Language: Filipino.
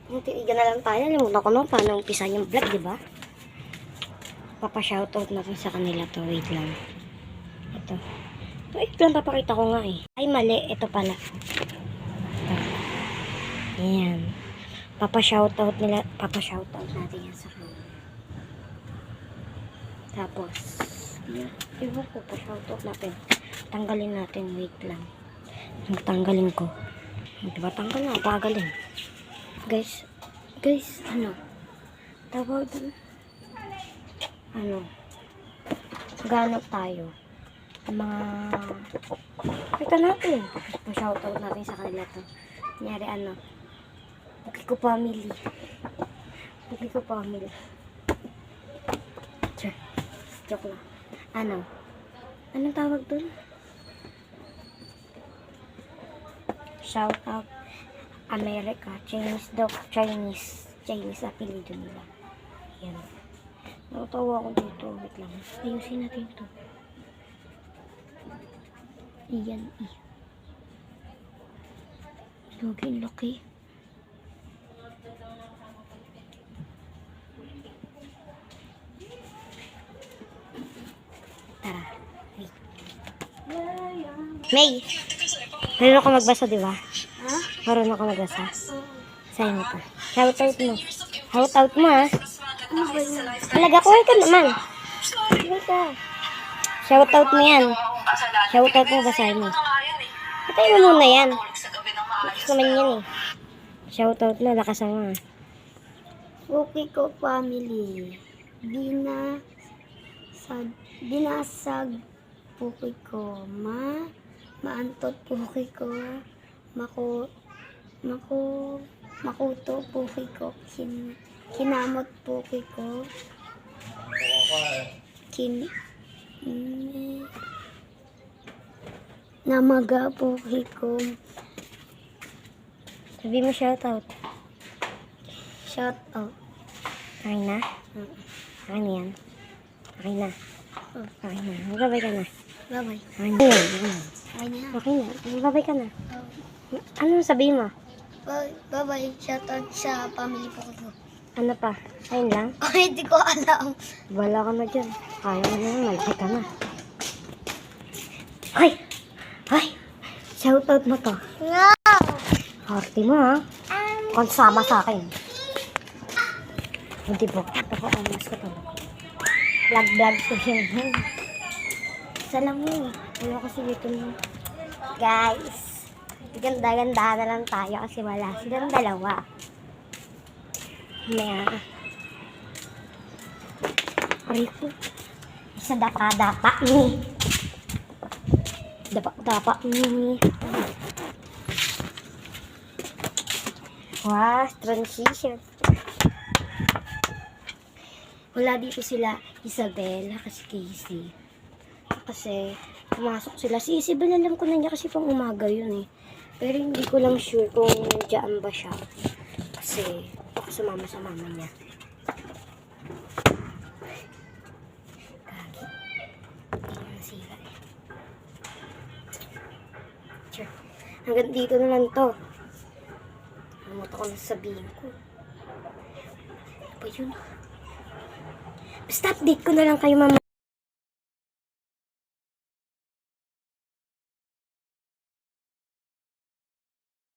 Tiigan na lang tayo. Limutan ko na paano umpisa yung vlog, di ba? Papa-shoutout natin sa kanila to. Wait lang. Ito. Wait lang, papakita ko nga eh. Ay, mali. Ito pala. Ito. Ayan. Papa-shoutout natin yan sa kanila. Tapos, iwan ko, pa-shoutout natin. Tanggalin natin. Wait lang. Tanggalin ko. Diba tanggal na? Tanggalin. Guys, ano? Tawag doon. Ganap tayo. Mga ito natin. Pa-shoutout natin sa kanila to. Kunyari Pukiko family. Pukiko family. Joke lang. Anong tawag doon? Shoutout America. Chinese apelido nila. Yan. Natawa ako dito. Wait lang. Ayusin natin ito. Iyan eh. Laki. Tara. May! Marunong ka magbasa, di ba? Ha? Marunong ka magbasa? Sa'yo mo to. Shoutout mo. Shoutout mo, ha? Talaga, kuhay ka naman. Kuhay ka. Shoutout mo yan. Shoutout mo, basahin mo. Patay mo muna yan. Lakas naman yan eh. Shoutout mo, lakasan mo. Pukiko family. Binasag Pukiko. Maantot Pukiko. Makuto Pukiko. Kinamot Pukiko. Namaga Pukiko. Sabi mo shoutout. Shoutout. Okay na? Okay na yan. Okay na. Okay na. Magbabay ka na. Bye-bye. Okay na. Okay na. Magbabay ka na. Ano sabihin mo? Bye-bye. Shoutout sa family Pukiko. Ano pa? Ayun lang? Ay, hindi ko alam. Wala ka na dyan. Kaya mo na, malaki ka na. Ay! Shoutout mo to. No! Horty mo ha. Kung sama sa akin. Hindi po. Ito ko, mas ko to. Vlog ko yun. Isa lang mo. Wala kasi dito mo. Guys, ganda-ganda na lang tayo kasi wala silang dalawa. May Rico. Isa dapa-dapa ni. Dapa-dapa ni. Wow, transition. Wala dito sila Isabel kasi Casey. Kasi pumasok sila. Si Isabel alam ko na niya kasi pang umaga yun eh. Pero hindi ko lang sure kung nandiyan ba siya. Kasi ako sumama sa mama niya. Kagi. Hindi na sila eh. Sure. Hanggang dito na lang to. Namuto ko na sabihin ko. Ano ba yun? Basta update ko na lang kayo mama.